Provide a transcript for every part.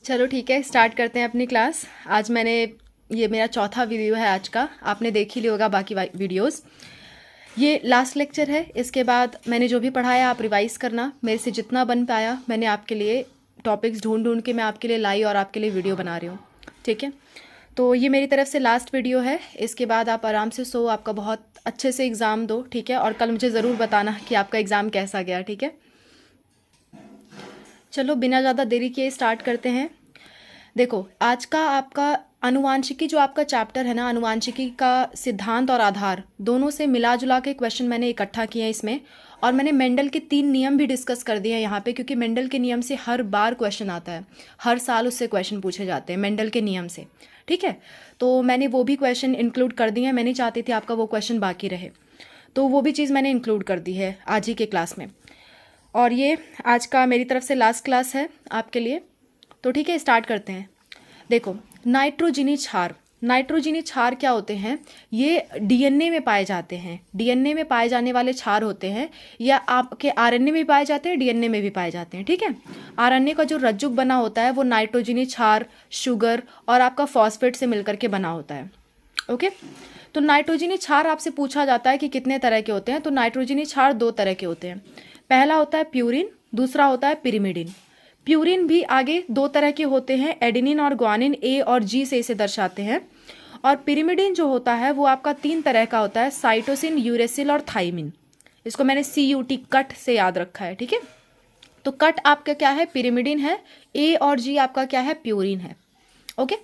चलो ठीक है, स्टार्ट करते हैं अपनी क्लास। आज मैंने ये मेरा चौथा वीडियो है आज का। आपने देख ही लिया होगा बाकी वीडियोस। ये लास्ट लेक्चर है। इसके बाद मैंने जो भी पढ़ाया आप रिवाइज़ करना। मेरे से जितना बन पाया मैंने आपके लिए टॉपिक्स ढूंढ ढूंढ के मैं आपके लिए लाई और आपके लिए वीडियो बना रही हूँ। ठीक है, तो ये मेरी तरफ से लास्ट वीडियो है। इसके बाद आप आराम से सो, आपका बहुत अच्छे से एग्ज़ाम दो। ठीक है, और कल मुझे ज़रूर बताना कि आपका एग्ज़ाम कैसा गया। ठीक है, चलो बिना ज़्यादा देरी किए स्टार्ट करते हैं। देखो, आज का आपका आनुवांशिकी जो आपका चैप्टर है ना, आनुवांशिकी का सिद्धांत और आधार दोनों से मिला जुला के क्वेश्चन मैंने इकट्ठा किए हैं इसमें। और मैंने मेंडल के 3 नियम भी डिस्कस कर दिए हैं यहाँ पे, क्योंकि मेंडल के नियम से हर बार क्वेश्चन आता है, हर साल उससे क्वेश्चन पूछे जाते हैं मेंडल के नियम से। ठीक है, तो मैंने वो भी क्वेश्चन इंक्लूड कर दिए हैं। मैं नहीं चाहती थी आपका वो क्वेश्चन बाकी रहे, तो वो भी चीज़ मैंने इंक्लूड कर दी है आज ही के क्लास में। और ये आज का मेरी तरफ से लास्ट क्लास है आपके लिए। तो ठीक है, स्टार्ट करते हैं। देखो, नाइट्रोजनी क्षार, नाइट्रोजनी क्षार क्या होते हैं? ये डीएनए में पाए जाते हैं। डीएनए में पाए जाने वाले क्षार होते हैं, या आपके आरएनए में भी पाए जाते हैं, डीएनए में भी पाए जाते हैं। ठीक है, आरएनए का जो रज्जुक बना होता है वो नाइट्रोजनी क्षार, शुगर और आपका फॉस्फेट से मिलकर के बना होता है। ओके, तो नाइट्रोजनी क्षार आपसे पूछा जाता है कि कितने तरह के होते हैं। तो नाइट्रोजनी क्षार 2 तरह के होते हैं। पहला होता है प्यूरिन, दूसरा होता है पिरिमिडिन। प्यूरिन भी आगे 2 तरह के होते हैं, एडेनिन और ग्वानिन, ए और जी से इसे दर्शाते हैं। और पिरिमिडिन जो होता है वो आपका 3 तरह का होता है, साइटोसिन, यूरेसिल और थाइमिन। इसको मैंने CUT कट से याद रखा है। ठीक है, तो कट आपका क्या है? पिरिमिडिन है। ए और जी आपका क्या है? प्यूरिन है। ओके,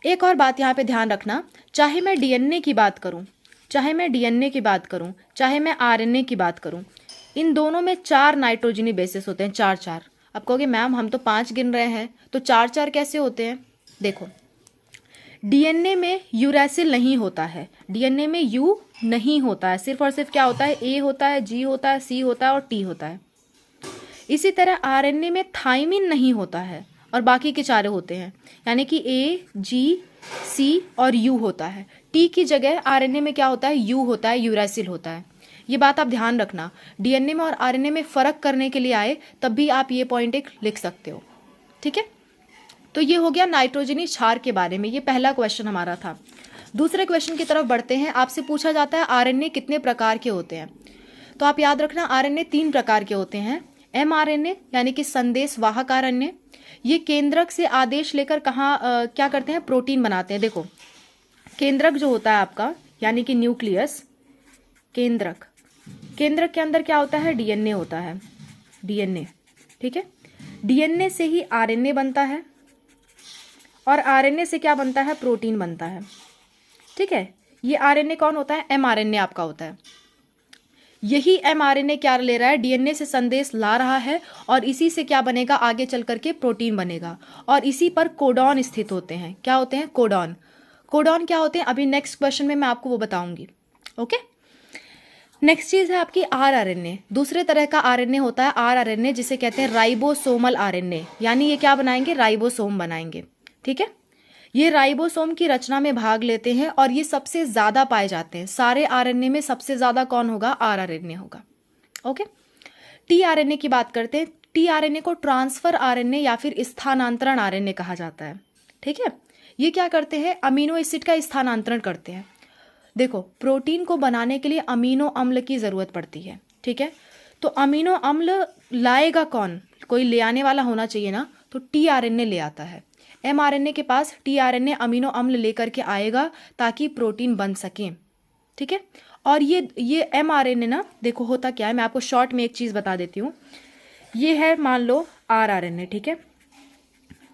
एक और बात यहाँ पे ध्यान रखना, चाहे मैं डीएनए की बात करूँ, चाहे मैं डीएनए की बात करूँ, चाहे मैं आरएनए की बात करूँ, इन दोनों में 4 नाइट्रोजनी बेसिस होते हैं। 4-4। अब कहोगे मैम हम तो 5 गिन रहे हैं, तो 4-4 कैसे होते हैं? देखो, डीएनए में यूरेसिल नहीं होता है, डीएनए में यू नहीं होता है, सिर्फ और सिर्फ क्या होता है? ए होता है, जी होता है, सी होता है और टी होता है। इसी तरह आरएनए में थाइमिन नहीं होता है और बाकी के 4 होते हैं, यानी कि ए, जी, सी और यू होता है। टी की जगह आरएनए में क्या होता है? यू होता है, यूरेसिल होता है। ये बात आप ध्यान रखना। डीएनए में और आरएनए में फ़र्क करने के लिए आए तब भी आप ये पॉइंट एक लिख सकते हो। ठीक है, तो ये हो गया नाइट्रोजनी क्षार के बारे में। ये पहला क्वेश्चन हमारा था। दूसरे क्वेश्चन की तरफ बढ़ते हैं। आपसे पूछा जाता है आरएनए कितने प्रकार के होते हैं। तो आप याद रखना, आरएनए 3 प्रकार के होते हैं। mRNA यानी कि संदेश वाहक आरएनए, ये केंद्रक से आदेश लेकर कहाँ क्या करते हैं? प्रोटीन बनाते हैं। देखो, केंद्रक जो होता है आपका, यानी कि न्यूक्लियस, केंद्रक, केंद्रक के अंदर क्या होता है? डीएनए होता है, डीएनए। ठीक है, डीएनए से ही आरएनए बनता है और आरएनए से क्या बनता है? प्रोटीन बनता है। ठीक है, ये आरएनए कौन होता है? mRNA आपका होता है। यही mRNA क्या ले रहा है? डीएनए से संदेश ला रहा है और इसी से क्या बनेगा? आगे चल करके प्रोटीन बनेगा। और इसी पर कोडॉन स्थित होते हैं। क्या होते हैं? कोडॉन। कोडॉन क्या होते हैं? अभी नेक्स्ट क्वेश्चन में मैं आपको वो बताऊंगी। ओके, नेक्स्ट चीज़ है आपकी आरआरएनए। दूसरे तरह का आरएनए होता है आरआरएनए, जिसे कहते हैं राइबोसोमल आरएनए, यानी ये क्या बनाएंगे? राइबोसोम बनाएंगे। ठीक है, ये राइबोसोम की रचना में भाग लेते हैं और ये सबसे ज़्यादा पाए जाते हैं। सारे आरएनए में सबसे ज़्यादा कौन होगा? आरआरएनए होगा। ओके, टीआरएनए की बात करते हैं। टीआरएनए को ट्रांसफर आरएनए या फिर स्थानांतरण आरएनए कहा जाता है। ठीक है, ये क्या करते हैं? अमीनो एसिड का स्थानांतरण करते हैं। देखो, प्रोटीन को बनाने के लिए अमीनो अम्ल की ज़रूरत पड़ती है। ठीक है, तो अमीनो अम्ल लाएगा कौन? कोई ले आने वाला होना चाहिए ना, तो टीआरएनए ले आता है। mRNA के पास टीआरएनए अमीनो अम्ल लेकर के आएगा ताकि प्रोटीन बन सके। ठीक है, और ये mRNA ना, देखो होता क्या है, मैं आपको शॉर्ट में एक चीज़ बता देती हूँ। ये है मान लो rRNA। ठीक है,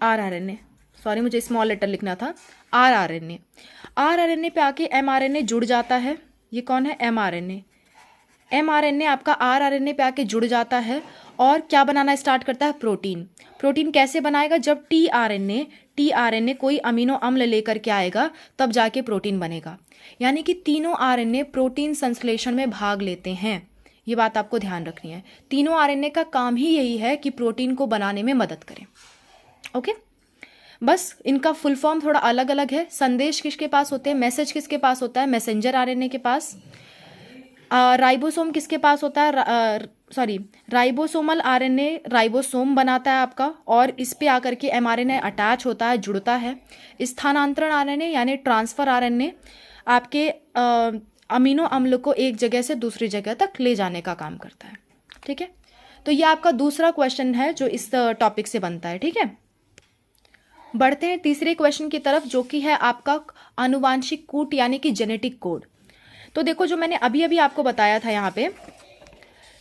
rRNA, सॉरी मुझे स्मॉल लेटर लिखना था, rRNA। rRNA पे आके mRNA जुड़ जाता है। ये कौन है? mRNA। mRNA आपका rRNA पे आके जुड़ जाता है और क्या बनाना स्टार्ट करता है? प्रोटीन। प्रोटीन कैसे बनाएगा? जब टीआरएनए कोई अमीनो अम्ल लेकर के आएगा तब जाके प्रोटीन बनेगा। यानी कि तीनों आरएनए प्रोटीन संश्लेषण में भाग लेते हैं। ये बात आपको ध्यान रखनी है। तीनों आरएनए का काम ही यही है कि प्रोटीन को बनाने में मदद करें। ओके, बस इनका फुल फॉर्म थोड़ा अलग अलग है। संदेश किसके पास होते हैं? मैसेज किसके पास होता है? मैसेंजर आरएनए के पास। राइबोसोम किसके पास होता है? सॉरी राइबोसोमल आरएनए राइबोसोम बनाता है आपका, और इस पे आकर के एमआरएनए अटैच होता है, जुड़ता है। स्थानांतरण आरएनए यानी ट्रांसफर आरएनए आपके अमीनो अम्ल को एक जगह से दूसरी जगह तक ले जाने का काम करता है। ठीक है, तो ये आपका दूसरा क्वेश्चन है जो इस टॉपिक से बनता है। ठीक है, बढ़ते हैं तीसरे क्वेश्चन की तरफ, जो कि है आपका आनुवांशिक कूट यानी कि जेनेटिक कोड। तो देखो, जो मैंने अभी अभी आपको बताया था, यहाँ पे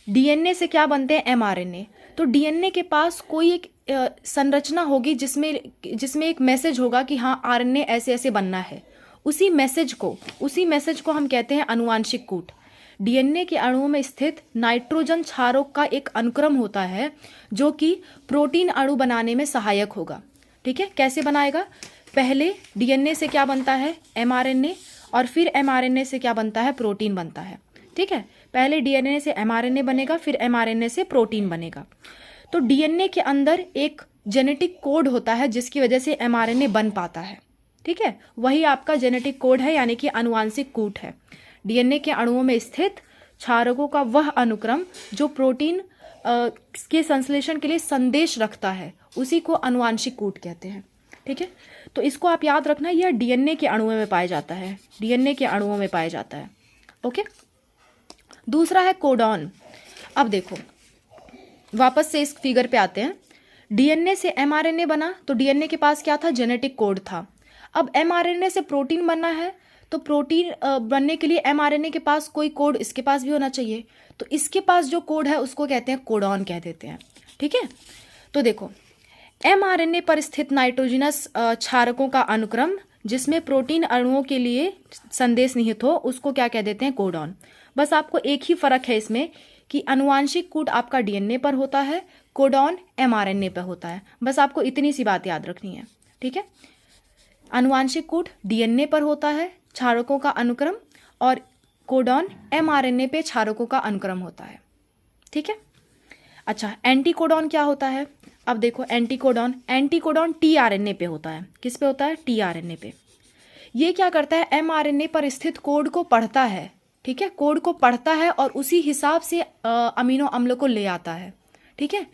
डीएनए से क्या बनते हैं, एमआरएनए। तो डीएनए के पास कोई एक संरचना होगी जिसमें एक मैसेज होगा कि हाँ आरएनए ऐसे ऐसे बनना है। उसी मैसेज को हम कहते हैं आनुवांशिक कूट। डीएनए के अणुओं में स्थित नाइट्रोजन क्षारों का एक अनुक्रम होता है जो कि प्रोटीन अणु बनाने में सहायक होगा। ठीक है, कैसे बनाएगा? पहले डीएनए से क्या बनता है, एमआरएनए, और फिर एमआरएनए से क्या बनता है, प्रोटीन बनता है। ठीक है, पहले डीएनए से एमआरएनए बनेगा, फिर एमआरएनए से प्रोटीन बनेगा। तो डीएनए के अंदर एक जेनेटिक कोड होता है जिसकी वजह से एमआरएनए बन पाता है। ठीक है, वही आपका जेनेटिक कोड है, यानी कि आनुवांशिक कूट है। डीएनए के अणुओं में स्थित क्षारकों का वह अनुक्रम जो प्रोटीन के संश्लेषण के लिए संदेश रखता है, उसी को आनुवांशिक कूट कहते हैं। ठीक है, तो इसको आप याद रखना, यह डीएनए के अणुओं में पाया जाता है, डीएनए के अणुओं में पाया जाता है। ओके, दूसरा है कोडॉन। अब देखो, वापस से इस फिगर पे आते हैं। डीएनए से एमआरएनए बना, तो डीएनए के पास क्या था, जेनेटिक कोड था। अब एमआरएनए से प्रोटीन बनना है, तो प्रोटीन बनने के लिए एमआरएनए के पास कोई कोड इसके पास भी होना चाहिए। तो इसके पास जो कोड है उसको कहते हैं कोडॉन कह देते हैं। ठीक है, तो देखो, एमआरएनए पर स्थित नाइट्रोजनस क्षारकों का अनुक्रम जिसमें प्रोटीन अणुओं के लिए संदेश निहित हो, उसको क्या कह देते हैं, कोडॉन। बस आपको एक ही फर्क है इसमें कि आनुवांशिक कूट आपका डीएनए पर होता है, कोडॉन एमआरएनए पर होता है। बस आपको इतनी सी बात याद रखनी है। ठीक है, आनुवांशिक कूट डीएनए पर होता है, क्षारकों का अनुक्रम, और कोडॉन एमआरएनए पे क्षारकों का अनुक्रम होता है। ठीक है, अच्छा, एंटीकोडॉन क्या होता है? अब देखो, एंटीकोडॉन टीआरएनए पे होता है। किस पे होता है? टीआरएनए पे। ये क्या करता है, एमआरएनए पर स्थित कोड को पढ़ता है। ठीक है, कोड को पढ़ता है और उसी हिसाब से अमीनो अम्ल को ले आता है। ठीक है,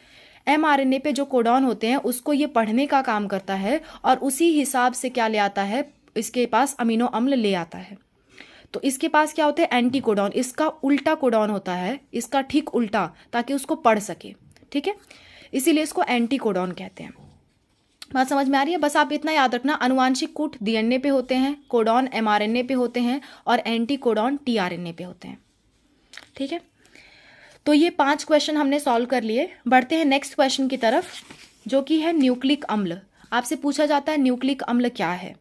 एमआरएनए पे जो कोडॉन होते हैं उसको ये पढ़ने का काम करता है और उसी हिसाब से क्या ले आता है, इसके पास अमीनो अम्ल ले आता है। तो इसके पास क्या होते हैं, एंटीकोडॉन। इसका उल्टा कोडॉन होता है, इसका ठीक उल्टा, ताकि उसको पढ़ सके। ठीक है, इसीलिए इसको एंटीकोडॉन कहते हैं। बात समझ में आ रही है? बस आप इतना याद रखना, आनुवांशिक कूट डीएनए पे होते हैं, कोडॉन एमआरएनए पे होते हैं, और एंटीकोडॉन टीआरएनए पे होते हैं। ठीक है, तो ये 5 क्वेश्चन हमने सॉल्व कर लिए। बढ़ते हैं नेक्स्ट क्वेश्चन की तरफ, जो कि है न्यूक्लिक अम्ल। आपसे पूछा जाता है न्यूक्लिक अम्ल क्या है,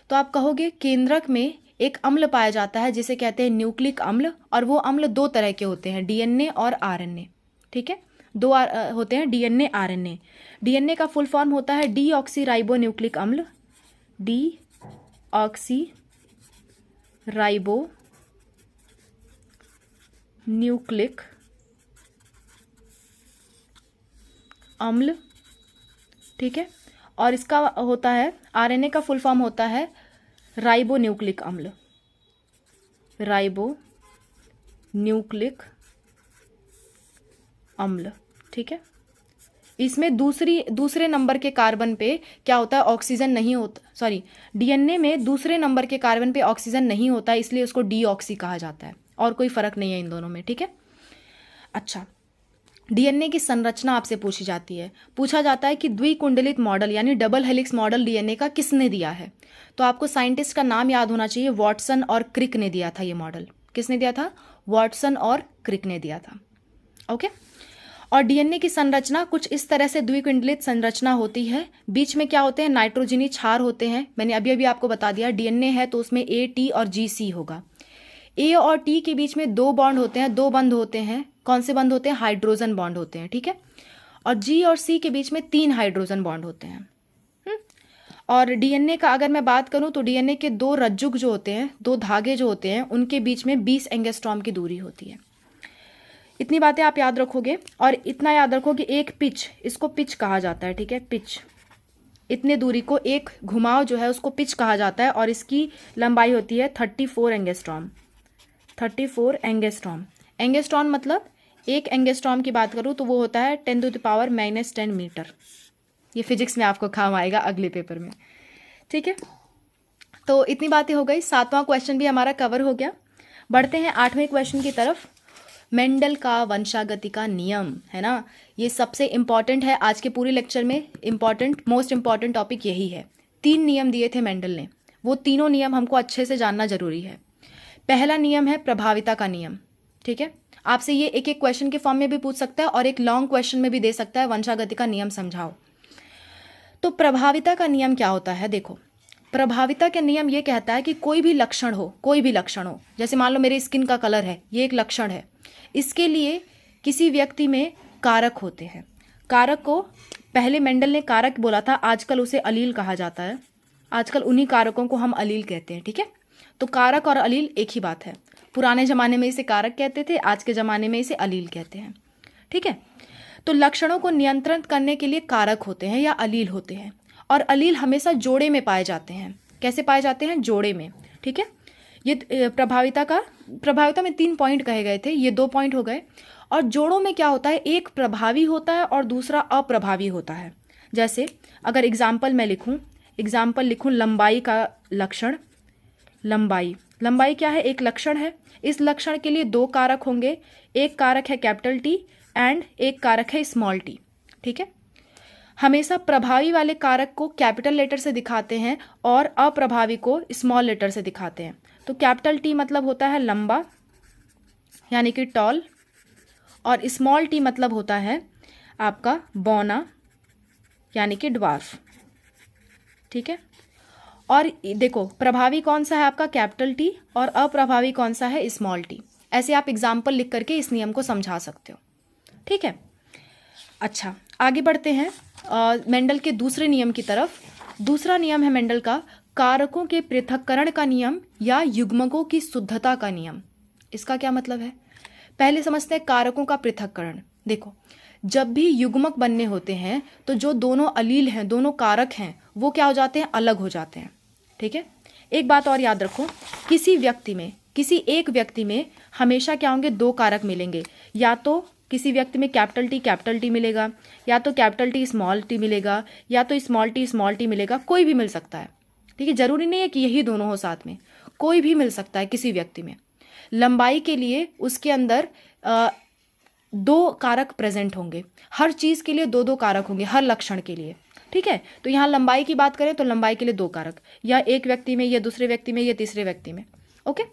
तो आप कहोगे केंद्रक में एक अम्ल पाया जाता है जिसे कहते हैं न्यूक्लिक अम्ल, और वो अम्ल 2 तरह के होते हैं, डीएनए और आरएनए। ठीक है, 2 होते हैं, डीएनए आरएनए। डीएनए का फुल फॉर्म होता है डीऑक्सी राइबो न्यूक्लिक अम्ल, डीऑक्सी राइबो न्यूक्लिक अम्ल। ठीक है, और इसका होता है, आरएनए का फुल फॉर्म होता है राइबो न्यूक्लिक अम्ल, राइबो न्यूक्लिक अम्ल। ठीक है, इसमें दूसरे नंबर के कार्बन पे क्या होता है, ऑक्सीजन नहीं होता, सॉरी, डीएनए में दूसरे नंबर के कार्बन पे ऑक्सीजन नहीं होता, इसलिए उसको डीऑक्सी कहा जाता है, और कोई फर्क नहीं है इन दोनों में। ठीक है, अच्छा, डीएनए की संरचना आपसे पूछी जाती है। पूछा जाता है कि द्विकुंडलित मॉडल यानी डबल हेलिक्स मॉडल डीएनए का किसने दिया है, तो आपको साइंटिस्ट का नाम याद होना चाहिए, वॉटसन और क्रिक ने दिया था ये मॉडल। किसने दिया था? वॉटसन और क्रिक ने दिया था। ओके, और डीएनए की संरचना कुछ इस तरह से द्विकुंडलित संरचना होती है। बीच में क्या होते हैं, नाइट्रोजनी क्षार होते हैं। मैंने अभी अभी आपको बता दिया, डीएनए है तो उसमें ए, टी और जी, सी होगा। ए और टी के बीच में 2 बॉन्ड होते हैं, 2 बंध होते हैं। कौन से बंध होते हैं? हाइड्रोजन बॉन्ड होते हैं। ठीक है, और जी और सी के बीच में 3 हाइड्रोजन बॉन्ड होते हैं। और डीएनए का अगर मैं बात करूं तो डीएनए के 2 रज्जुक जो होते हैं, 2 धागे जो होते हैं, उनके बीच में 20 एंगस्ट्रॉम की दूरी होती है। इतनी बातें आप याद रखोगे, और इतना याद रखो कि एक पिच, इसको पिच कहा जाता है। ठीक है, पिच, इतने दूरी को एक घुमाव जो है उसको पिच कहा जाता है, और इसकी लंबाई होती है 34 एंगस्ट्रॉम। 34 एंगस्ट्रॉम। एंगस्ट्रॉम मतलब 1 एंगस्ट्रॉम की बात करूँ तो वो होता है 10⁻⁻10 मीटर। ये फिजिक्स में आपको काम आएगा अगले पेपर में, ठीक है। तो इतनी बातें हो गई, 7वां क्वेश्चन भी हमारा कवर हो गया। बढ़ते हैं 8वें क्वेश्चन की तरफ। मेंडल का वंशागति का नियम, है ना, ये सबसे इम्पॉर्टेंट है आज के पूरे लेक्चर में। मोस्ट इम्पॉर्टेंट टॉपिक यही है। 3 नियम दिए थे मेंडल ने, वो तीनों नियम हमको अच्छे से जानना जरूरी है। पहला नियम है प्रभाविता का नियम, ठीक है। आपसे ये एक एक क्वेश्चन के फॉर्म में भी पूछ सकता है और एक लॉन्ग क्वेश्चन में भी दे सकता है, वंशागति का नियम समझाओ। तो प्रभाविता का नियम क्या होता है? देखो, प्रभाविता का नियम ये कहता है कि कोई भी लक्षण हो, जैसे मान लो मेरे स्किन का कलर है, ये एक लक्षण है, इसके लिए किसी व्यक्ति में कारक होते हैं। कारक को पहले मेंडल ने कारक बोला था, आजकल उसे अलील कहा जाता है। आजकल उन्हीं कारकों को हम अलील कहते हैं, ठीक है। तो कारक और अलील एक ही बात है। पुराने ज़माने में इसे कारक कहते थे, आज के ज़माने में इसे अलील कहते हैं, ठीक है। तो लक्षणों को नियंत्रित करने के लिए कारक होते हैं या अलील होते हैं, और अलील हमेशा जोड़े में पाए जाते हैं। कैसे पाए जाते हैं? जोड़े में, ठीक है। ये प्रभाविता में 3 पॉइंट कहे गए थे, ये 2 पॉइंट हो गए। और जोड़ों में क्या होता है? एक प्रभावी होता है और दूसरा अप्रभावी होता है। जैसे अगर एग्जाम्पल लिखूं लंबाई का लक्षण। लंबाई क्या है? एक लक्षण है। इस लक्षण के लिए 2 कारक होंगे, एक कारक है कैपिटल टी एंड एक कारक है स्मॉल टी, ठीक है। हमेशा प्रभावी वाले कारक को कैपिटल लेटर से दिखाते हैं और अप्रभावी को स्मॉल लेटर से दिखाते हैं। तो कैपिटल टी मतलब होता है लंबा, यानी कि टॉल, और स्मॉल टी मतलब होता है आपका बौना, यानी कि ड्वार्फ, ठीक है। और देखो, प्रभावी कौन सा है आपका? कैपिटल टी, और अप्रभावी कौन सा है? Small T. ऐसे आप एग्जाम्पल लिख करके इस नियम को समझा सकते हो, ठीक है। अच्छा, आगे बढ़ते हैं मेंडल के दूसरे नियम की तरफ। दूसरा नियम है मेंडल का कारकों के पृथक्करण का नियम या युग्मकों की शुद्धता का नियम। इसका क्या मतलब है? पहले समझते हैं कारकों का पृथक्करण। देखो, जब भी युग्मक बनने होते हैं तो जो दोनों अलील हैं, दोनों कारक हैं, वो क्या हो जाते हैं? अलग हो जाते हैं, ठीक है। एक बात और याद रखो, किसी एक व्यक्ति में हमेशा क्या होंगे? 2 कारक मिलेंगे। या तो किसी व्यक्ति में कैपिटल टी मिलेगा, या तो कैपिटल टी स्मॉल टी मिलेगा, या तो स्मॉल टी मिलेगा, कोई भी मिल सकता है, ठीक है। जरूरी नहीं है कि यही दोनों हो साथ में, कोई भी मिल सकता है किसी व्यक्ति में। लंबाई के लिए उसके अंदर 2 कारक प्रेजेंट होंगे, हर चीज़ के लिए 2-2 कारक होंगे, हर लक्षण के लिए, ठीक है। तो यहाँ लंबाई की बात करें तो लंबाई के लिए 2 कारक, या एक व्यक्ति में, या दूसरे व्यक्ति में, या तीसरे व्यक्ति में, ओके।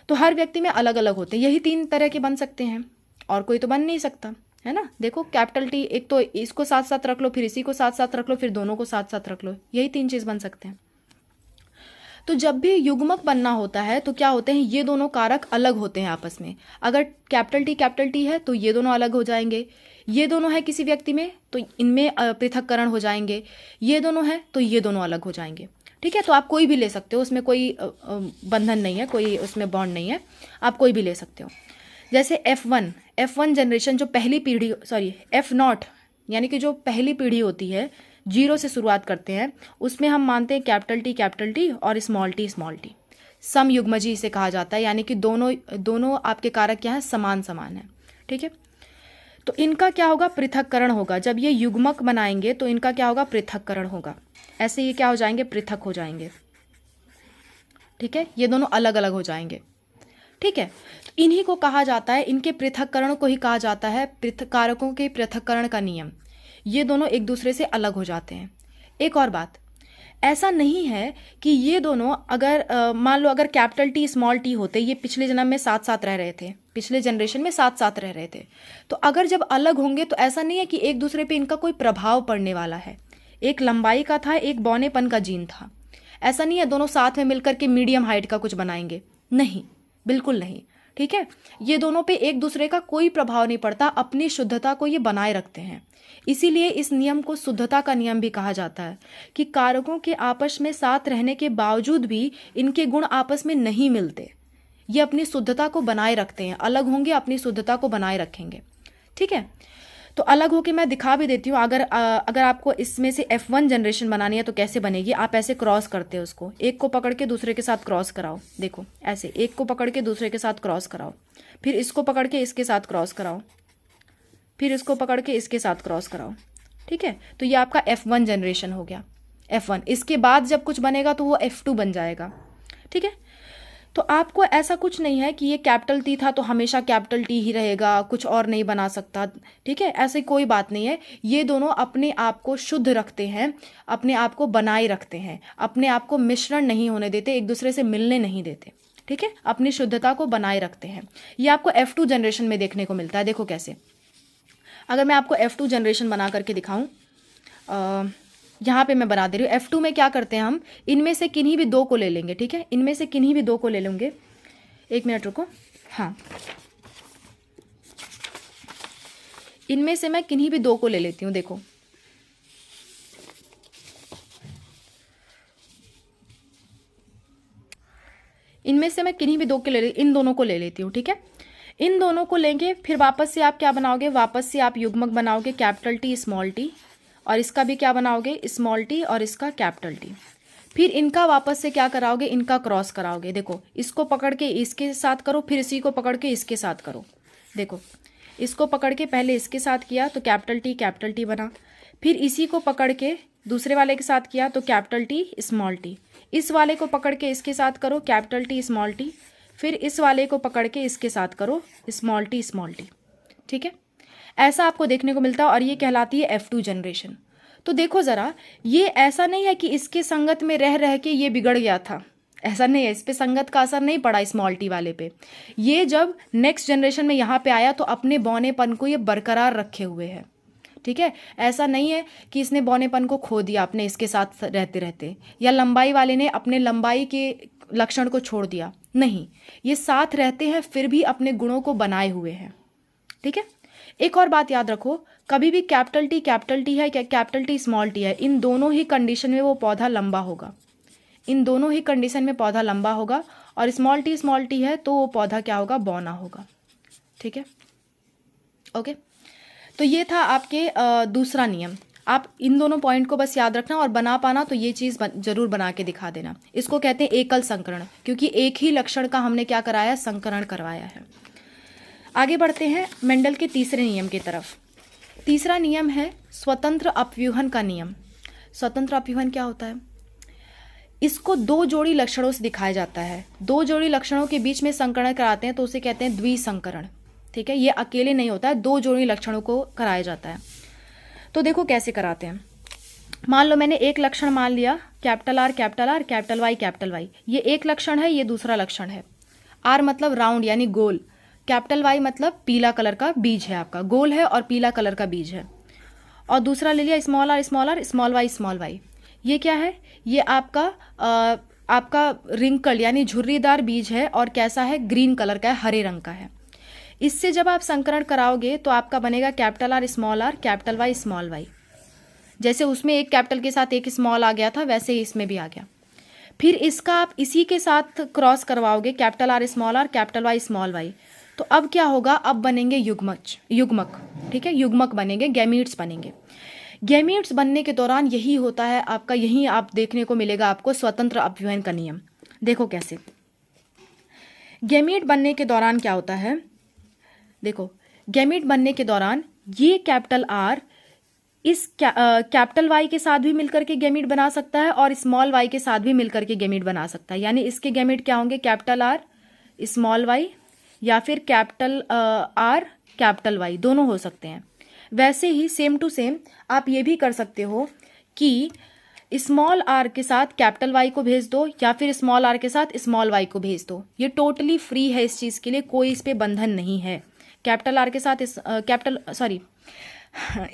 तो हर व्यक्ति में अलग अलग होते हैं। यही 3 तरह के बन सकते हैं, और कोई तो बन नहीं सकता, है ना। देखो, कैपिटल टी, एक तो इसको साथ साथ रख लो, फिर इसी को साथ साथ रख लो, फिर दोनों को साथ साथ रख लो, यही 3 चीज़ बन सकते हैं। तो जब भी युग्मक बनना होता है तो क्या होते हैं? ये दोनों कारक अलग होते हैं आपस में। अगर कैपिटल टी है तो ये दोनों अलग हो जाएंगे। ये दोनों है किसी व्यक्ति में तो इनमें पृथक्करण हो जाएंगे। ये दोनों है तो ये दोनों अलग हो जाएंगे, ठीक है। तो आप कोई भी ले सकते हो, उसमें कोई बंधन नहीं है, कोई उसमें बॉन्ड नहीं है, आप कोई भी ले सकते हो। जैसे F1 जनरेशन, जो पहली पीढ़ी, F0 यानी कि जो पहली पीढ़ी होती है, 0 से शुरुआत करते हैं, उसमें हम मानते हैं कैपिटल टी और स्मॉल टी। सम युग्मजी इसे कहा जाता है, यानी कि दोनों आपके कारक क्या है? समान है, ठीक है। तो इनका क्या होगा? पृथक्करण होगा। जब ये युग्मक बनाएंगे तो इनका क्या होगा? पृथक्करण होगा। ऐसे ये क्या हो जाएंगे? पृथक हो जाएंगे, ठीक है। ये दोनों अलग अलग हो जाएंगे, ठीक है। तो इन्हीं को कहा जाता है, इनके पृथक्करण को ही कहा जाता है कारकों के पृथक्करण का नियम। ये दोनों एक दूसरे से अलग हो जाते हैं। एक और बात, ऐसा नहीं है कि ये दोनों अगर मान लो अगर कैपिटल टी स्मॉल टी होते, ये पिछले जन्म में साथ साथ रह रहे थे, पिछले जनरेशन में साथ साथ रह रहे थे, तो अगर जब अलग होंगे तो ऐसा नहीं है कि एक दूसरे पे इनका कोई प्रभाव पड़ने वाला है। एक लंबाई का था, एक बौनेपन का जीन था, ऐसा नहीं है दोनों साथ में मिलकर के मीडियम हाइट का कुछ बनाएंगे, नहीं, बिल्कुल नहीं, ठीक है। ये दोनों पे एक दूसरे का कोई प्रभाव नहीं पड़ता, अपनी शुद्धता को ये बनाए रखते हैं। इसीलिए इस नियम को शुद्धता का नियम भी कहा जाता है, कि कारकों के आपस में साथ रहने के बावजूद भी इनके गुण आपस में नहीं मिलते, ये अपनी शुद्धता को बनाए रखते हैं। अलग होंगे, अपनी शुद्धता को बनाए रखेंगे, ठीक है। तो अलग होके मैं दिखा भी देती हूँ। अगर आपको इसमें से F1 जनरेशन बनानी है तो कैसे बनेगी? आप ऐसे क्रॉस करते हो उसको, एक को पकड़ के दूसरे के साथ क्रॉस कराओ, देखो ऐसे, एक को पकड़ के दूसरे के साथ क्रॉस कराओ, फिर इसको पकड़ के इसके साथ क्रॉस कराओ, फिर इसको पकड़ के इसके साथ क्रॉस कराओ, ठीक है। तो ये आपका F1 जनरेशन हो गया, F1। इसके बाद जब कुछ बनेगा तो वो F2 बन जाएगा, ठीक है। तो आपको ऐसा कुछ नहीं है कि ये कैपिटल टी था तो हमेशा कैपिटल टी ही रहेगा, कुछ और नहीं बना सकता, ठीक है। ऐसी कोई बात नहीं है। ये दोनों अपने आप को शुद्ध रखते हैं, अपने आप को बनाए रखते हैं, अपने आप को मिश्रण नहीं होने देते, एक दूसरे से मिलने नहीं देते, ठीक है। अपनी शुद्धता को बनाए रखते हैं। ये आपको F2 जनरेशन में देखने को मिलता है। देखो कैसे, अगर मैं आपको F2 जनरेशन बना करके दिखाऊं, यहाँ पे मैं बना दे रही हूँ। F2 में क्या करते हैं हम, इनमें से किन्हीं भी दो को ले लेंगे, ठीक है। इनमें से किन्हीं भी दो को ले लेंगे। एक मिनट रुको, हाँ, इनमें से मैं किन्हीं भी दो को ले लेती हूँ। देखो इनमें से मैं किन्हीं भी दो के इन दोनों को ले लेती हूँ, ठीक है। इन दोनों को लेंगे, फिर वापस से आप क्या बनाओगे, वापस से आप युग्मक बनाओगे कैपिटल टी स्मॉल टी, और इसका भी क्या बनाओगे, स्मॉल टी, और इसका कैपिटल टी। फिर इनका वापस से क्या कराओगे, इनका क्रॉस कराओगे। देखो इसको पकड़ के इसके साथ करो, फिर इसी को पकड़ के इसके साथ करो। देखो इसको पकड़ के पहले इसके साथ किया तो कैपिटल टी बना, फिर इसी को पकड़ के दूसरे वाले के साथ किया तो कैपिटल टी स्मॉल टी। इस वाले को पकड़ के इसके साथ करो कैपिटल टी स्मॉल टी, फिर इस वाले को पकड़ के इसके साथ करो स्मॉल टी, ठीक है। ऐसा आपको देखने को मिलता है और ये कहलाती है F2 जनरेशन। तो देखो ज़रा, ये ऐसा नहीं है कि इसके संगत में रह रह के ये बिगड़ गया था, ऐसा नहीं है। इस पे संगत का असर नहीं पड़ा स्मॉल टी वाले पे। ये जब नेक्स्ट जनरेशन में यहाँ पे आया तो अपने बौनेपन को ये बरकरार रखे हुए है, ठीक है। ऐसा नहीं है कि इसने बौनेपन को खो दिया अपने इसके साथ रहते रहते, या लंबाई वाले ने अपने लंबाई के लक्षण को छोड़ दिया, नहीं। ये साथ रहते हैं फिर भी अपने गुणों को बनाए हुए हैं, ठीक है। एक और बात याद रखो, कभी भी कैपिटल टी है क्या, कैपिटल टी स्मॉल टी है, इन दोनों ही कंडीशन में वो पौधा लंबा होगा, इन दोनों ही कंडीशन में पौधा लंबा होगा। और स्मॉल टी है तो वो पौधा क्या होगा, बौना होगा, ठीक है, ओके। तो ये था आपके दूसरा नियम। आप इन दोनों पॉइंट को बस याद रखना और बना पाना तो ये चीज़ जरूर बना के दिखा देना। इसको कहते हैं एकल संकरण, क्योंकि एक ही लक्षण का हमने क्या कराया, संकरण करवाया है। आगे बढ़ते हैं मेंडल के तीसरे नियम की तरफ। तीसरा नियम है स्वतंत्र अपव्यूहन का नियम। स्वतंत्र अपव्यूहन क्या होता है, इसको दो जोड़ी लक्षणों से दिखाया जाता है। दो जोड़ी लक्षणों के बीच में संकरण कराते हैं तो उसे कहते हैं द्विसंकरण, ठीक है। ये अकेले नहीं होता है, दो जोड़ी लक्षणों को कराया जाता है। तो देखो कैसे कराते हैं। मान लो मैंने एक लक्षण मान लिया कैपिटल आर, कैपिटल वाई, ये एक लक्षण है, ये दूसरा लक्षण है। आर मतलब राउंड यानी गोल, कैपिटल वाई मतलब पीला कलर का बीज है आपका, गोल है और पीला कलर का बीज है। और दूसरा ले लिया स्मॉल आर, स्मॉल वाई, ये क्या है, ये आपका रिंकल यानी झुर्रीदार बीज है और कैसा है, ग्रीन कलर का है, हरे रंग का है। इससे जब आप संकरण कराओगे तो आपका बनेगा capital R, capital Y, small y. जैसे उसमें एक कैपिटल के साथ एक स्मॉल आ गया था, वैसे ही इसमें भी आ गया। फिर इसका आप इसी के साथ क्रॉस करवाओगे capital R, capital Y, small y. तो अब क्या होगा, अब बनेंगे युग्मक, ठीक है, युग्मक बनेंगे, गैमीट्स बनेंगे। गैमीट्स बनने के दौरान यही होता है आपका, यही आप देखने को मिलेगा आपको स्वतंत्र अपव्यूहन का नियम। देखो कैसे, गैमीट बनने के दौरान क्या होता है, देखो गैमीट बनने के दौरान ये कैपिटल आर इस कैपिटल वाई के साथ भी मिलकर के गैमीट बना सकता है और स्मॉल वाई के साथ भी मिलकर के गैमीट बना सकता है। यानी इसके गैमीट क्या होंगे, कैपिटल आर स्मॉल वाई या फिर कैपिटल आर कैपिटल वाई, दोनों हो सकते हैं। वैसे ही सेम टू सेम आप ये भी कर सकते हो कि स्मॉल आर के साथ कैपिटल वाई को भेज दो या फिर स्मॉल आर के साथ स्मॉल वाई को भेज दो। ये टोटली फ्री है इस चीज़ के लिए, कोई इस पे बंधन नहीं है। कैपिटल आर के साथ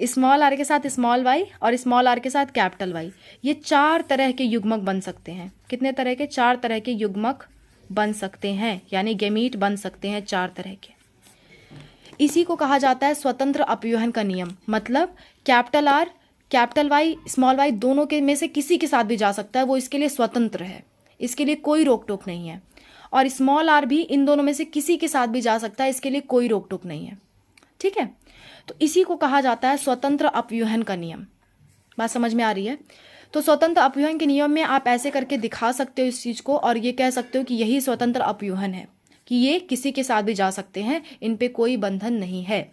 स्मॉल आर के साथ स्मॉल वाई और स्मॉल आर के साथ कैपिटल वाई, ये 4 तरह के युग्मक बन सकते हैं। कितने तरह के, 4 तरह के युग्मक बन सकते हैं, यानी गैमीट बन सकते हैं 4 तरह के। इसी को कहा जाता है स्वतंत्र अपव्यूहन का नियम। मतलब capital R, capital Y, small y दोनों के में से किसी के साथ भी जा सकता है, वो इसके लिए स्वतंत्र है, इसके लिए कोई रोक टोक नहीं है। और स्मॉल आर भी इन दोनों में से किसी के साथ भी जा सकता है, इसके लिए कोई रोक टोक नहीं है, ठीक है। तो इसी को कहा जाता है स्वतंत्र अपव्यूहन का नियम। बात समझ में आ रही है। तो स्वतंत्र अपव्यूहन के नियम में आप ऐसे करके दिखा सकते हो इस चीज़ को और ये कह सकते हो कि यही स्वतंत्र अपव्यूहन है, कि ये किसी के साथ भी जा सकते हैं, इन पे कोई बंधन नहीं है।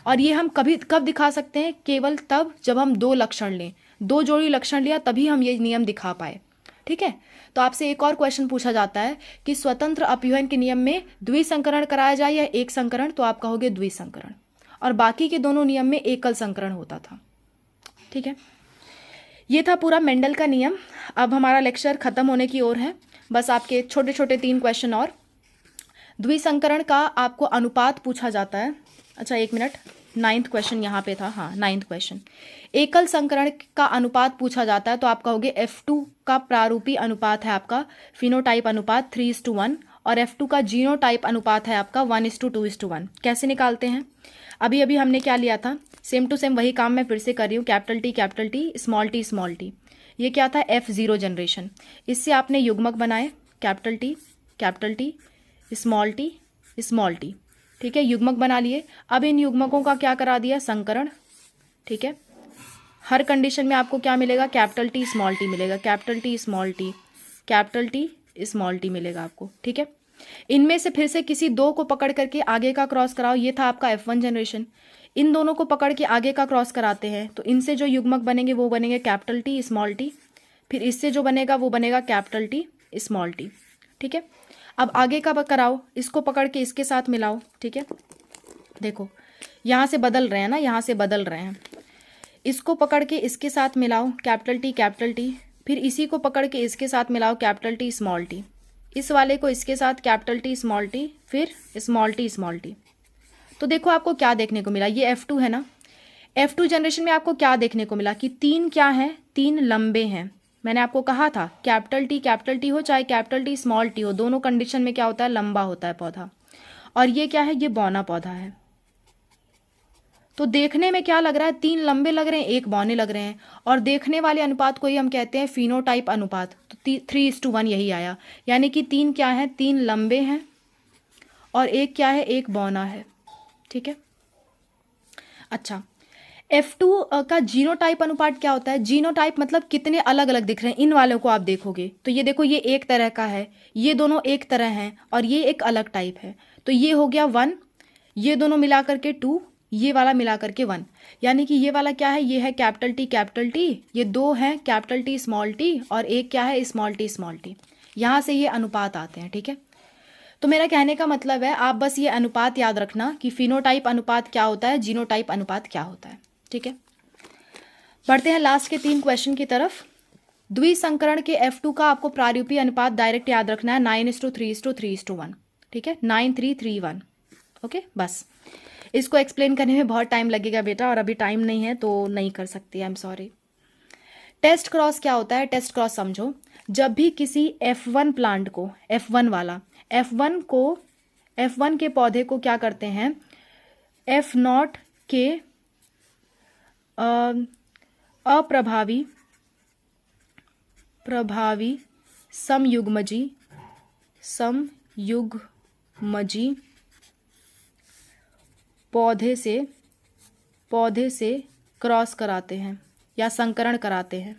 और ये हम कभी कब दिखा सकते हैं? केवल तब जब हम दो लक्षण लें, दो जोड़ी लक्षण लिया तभी हम ये नियम दिखा पाए। ठीक है, तो आपसे एक और क्वेश्चन पूछा जाता है कि स्वतंत्र अपव्ययन के नियम में द्विसंकरण कराया जाए या एक संकरण, तो आप कहोगे द्विसंकरण, और बाकी के दोनों नियम में एकल संकरण होता था। ठीक है, ये था पूरा मेंडल का नियम। अब हमारा लेक्चर खत्म होने की ओर है, बस आपके छोटे छोटे 3 क्वेश्चन और। द्विसंकरण का आपको अनुपात पूछा जाता है। अच्छा एक मिनट, 9th क्वेश्चन यहाँ पे था, हाँ 9th क्वेश्चन। एकल संकरण का अनुपात पूछा जाता है, तो आप कहोगे F2 का प्रारूपी अनुपात है आपका फिनोटाइप अनुपात 3:1, और F2 का जीनोटाइप अनुपात है आपका 1:2:1। कैसे निकालते हैं? अभी अभी हमने क्या लिया था, सेम टू सेम वही काम मैं फिर से कर रही हूँ। कैपिटल टी स्मॉल टी, ये क्या था? F0 generation. इससे आपने युग्मक बनाए, कैपिटल टी स्मॉल टी। ठीक है, युग्मक बना लिए। अब इन युग्मकों का क्या करा दिया? संकरण। ठीक है, हर कंडीशन में आपको क्या मिलेगा? कैपिटल टी स्मॉल टी मिलेगा, कैपिटल टी स्मॉल टी मिलेगा आपको। ठीक है, इनमें से फिर से किसी दो को पकड़ करके आगे का क्रॉस कराओ। ये था आपका F1 जनरेशन। इन दोनों को पकड़ के आगे का क्रॉस कराते हैं, तो इनसे जो युग्मक बनेंगे वो बनेंगे कैपिटल टी स्मॉल टी, फिर इससे जो बनेगा वो बनेगा कैपिटल टी स्मॉल टी। ठीक है, अब आगे का कराओ, इसको पकड़ के इसके साथ मिलाओ। ठीक है, देखो यहाँ से बदल रहे हैं ना, यहाँ से बदल रहे हैं। इसको पकड़ के इसके साथ मिलाओ, कैपिटल टी, फिर इसी को पकड़ के इसके साथ मिलाओ, कैपिटल टी स्मॉल टी। इस वाले को इसके साथ कैपिटल टी स्मॉल टी, फिर स्मॉल टी। तो देखो आपको क्या देखने को मिला, ये F2 है ना। F2 जनरेशन में आपको क्या देखने को मिला कि 3 क्या है? 3 लंबे हैं। मैंने आपको कहा था कैपिटल टी हो चाहे कैपिटल टी स्मॉल टी हो, दोनों कंडीशन में क्या होता है? लंबा होता है पौधा। और ये क्या है? ये बौना पौधा है। तो देखने में क्या लग रहा है? 3 लंबे लग रहे हैं, 1 बौने लग रहे हैं, और देखने वाले अनुपात को ही हम कहते हैं फिनोटाइप अनुपात। तो 3:1 यही आया, यानी कि 3 क्या है? 3 लंबे हैं और 1 क्या है? 1 बौना है। ठीक है, अच्छा F2 का जीनोटाइप अनुपात क्या होता है? जीनोटाइप मतलब कितने अलग अलग दिख रहे हैं। इन वालों को आप देखोगे तो ये देखो, ये एक तरह का है, ये दोनों एक तरह हैं, और ये एक अलग टाइप है। तो ये हो गया 1, ये दोनों मिला करके 2, ये वाला मिला करके 1, यानी कि ये वाला क्या है? ये है कैपिटल टी, ये 2 है कैपिटल टी स्मॉल टी, और एक क्या है? Small T. यहाँ से ये अनुपात आते हैं। ठीक है, तो मेरा कहने का मतलब है आप बस ये अनुपात याद रखना कि फिनोटाइप अनुपात क्या होता है, जीनोटाइप अनुपात क्या होता है। ठीक है, बढ़ते हैं लास्ट के 3 क्वेश्चन की तरफ। द्विसंकरण के F2 का आपको प्रारूपी अनुपात डायरेक्ट याद रखना है 9:3:3:1। ठीक है, 9:3:3:1। ओके, बस इसको एक्सप्लेन करने में बहुत टाइम लगेगा बेटा, और अभी टाइम नहीं है तो नहीं कर सकती, I am sorry. Test cross क्या होता है? टेस्ट क्रॉस समझो, जब भी किसी F1 प्लांट को, F1 के पौधे को क्या करते हैं? F0 के प्रभावी समयुग्मजी पौधे से क्रॉस कराते हैं या संकरण कराते हैं।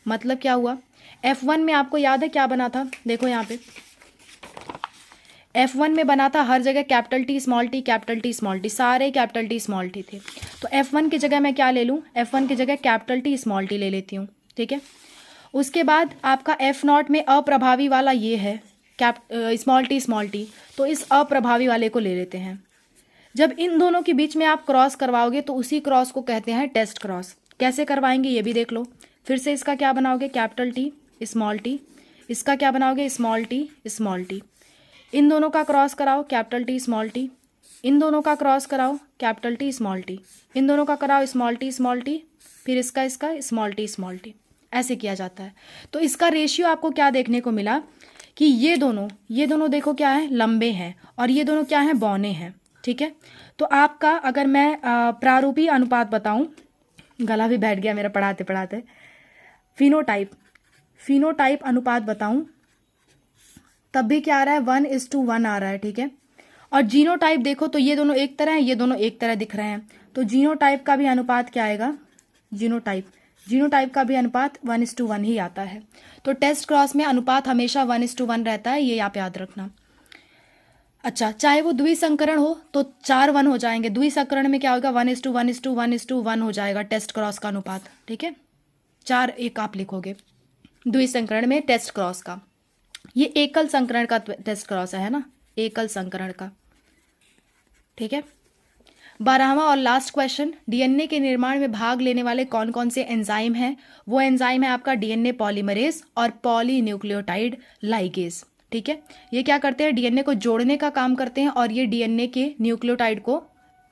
मतलब क्या हुआ? F1 में आपको याद है क्या बना था? देखो यहाँ पे F1 में बना था हर जगह कैपिटल टी स्मॉल टी, सारे कैपिटल टी स्मॉल टी थे। तो F1 की जगह मैं क्या ले लूँ? F1 की जगह कैपिटल टी स्मॉल टी ले लेती हूँ। ठीक है, उसके बाद आपका F0 में अप्रभावी वाला ये है स्मॉल टी, तो इस अप्रभावी वाले को ले लेते हैं। जब इन दोनों के बीच में आप क्रॉस करवाओगे तो उसी क्रॉस को कहते हैं टेस्ट क्रॉस। कैसे करवाएंगे ये भी देख लो। फिर से इसका क्या बनाओगे? कैपिटल टी स्मॉल टी, इसका क्या बनाओगे? Small T. इन दोनों का क्रॉस कराओ, कैपिटल टी स्मॉल टी, इन दोनों का क्रॉस कराओ, कैपिटल टी स्मॉल टी, इन दोनों का कराओ स्मॉल टी, फिर इसका स्मॉल टी। ऐसे किया जाता है। तो इसका रेशियो आपको क्या देखने को मिला कि ये दोनों देखो क्या है? लंबे हैं, और ये दोनों क्या हैं? बौने हैं। ठीक है, तो आपका अगर मैं प्रारूपी अनुपात बताऊं, गला भी बैठ गया मेरा पढ़ाते पढ़ाते, फिनोटाइप अनुपात बताऊं, तब भी क्या आ रहा है? 1:1 आ रहा है। ठीक है, और जीनोटाइप देखो तो ये दोनों एक तरह हैं, ये दोनों एक तरह दिख रहे हैं, तो जीनोटाइप का भी अनुपात क्या आएगा? जीनोटाइप का भी अनुपात 1:1 ही आता है। तो टेस्ट क्रॉस में अनुपात हमेशा 1:1 रहता है, ये आप याद रखना। अच्छा, चाहे वो द्विसंकरण हो तो 4 1 हो जाएंगे। द्विसंकरण में क्या होगा, 1:1:1 हो जाएगा टेस्ट क्रॉस का अनुपात, ठीक है। 4:1 आप लिखोगे द्विसंकरण में टेस्ट क्रॉस का। ये एकल संकरण का टेस्ट क्रॉस है ना, एकल संकरण का, ठीक है। 12वां और लास्ट क्वेश्चन, डीएनए के निर्माण में भाग लेने वाले कौन कौन से एंजाइम हैं? वो एंजाइम है आपका डीएनए पॉलीमरेज और पॉलीन्यूक्लियोटाइड लाइगेज, ठीक है। ये क्या करते हैं, डीएनए को जोड़ने का काम करते हैं और ये डीएनए के न्यूक्लियोटाइड को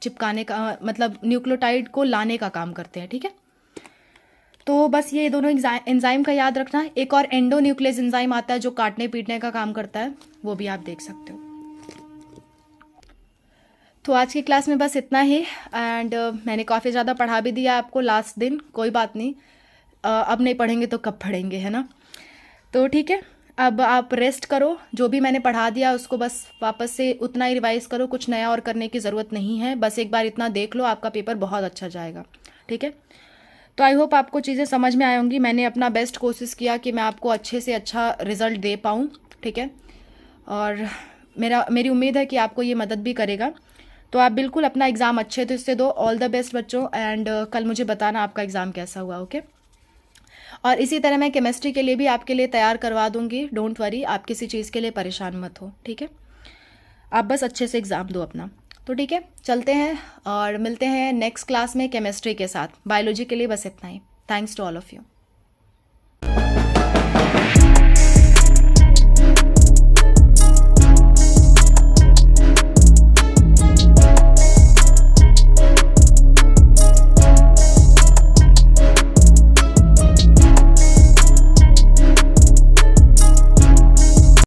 चिपकाने का, मतलब न्यूक्लियोटाइड को लाने का काम करते हैं, ठीक है। तो बस ये दोनों एंजाइम का याद रखना। एक और एंडोन्यूक्लियस एंजाइम आता है जो काटने पीटने का काम करता है, वो भी आप देख सकते हो। तो आज की क्लास में बस इतना ही, एंड मैंने काफ़ी ज़्यादा पढ़ा भी दिया आपको लास्ट दिन, कोई बात नहीं, अब नहीं पढ़ेंगे तो कब पढ़ेंगे, है ना। तो ठीक है, अब आप रेस्ट करो, जो भी मैंने पढ़ा दिया उसको बस वापस से उतना ही रिवाइज़ करो, कुछ नया और करने की ज़रूरत नहीं है, बस एक बार इतना देख लो, आपका पेपर बहुत अच्छा जाएगा, ठीक है। तो आई होप आपको चीज़ें समझ में आई होंगी। मैंने अपना बेस्ट कोशिश किया कि मैं आपको अच्छे से अच्छा रिज़ल्ट दे पाऊँ, ठीक है। और मेरी उम्मीद है कि आपको ये मदद भी करेगा। तो आप बिल्कुल अपना एग्ज़ाम अच्छे से दो। ऑल द बेस्ट बच्चों, एंड कल मुझे बताना आपका एग्ज़ाम कैसा हुआ, ओके। और इसी तरह मैं केमिस्ट्री के लिए भी आपके लिए तैयार करवा दूंगी, डोंट वरी, आप किसी चीज़ के लिए परेशान मत हो, ठीक है। आप बस अच्छे से एग्ज़ाम दो अपना। तो ठीक है, चलते हैं और मिलते हैं नेक्स्ट क्लास में केमिस्ट्री के साथ। बायोलॉजी के लिए बस इतना ही। Thanks to all of you.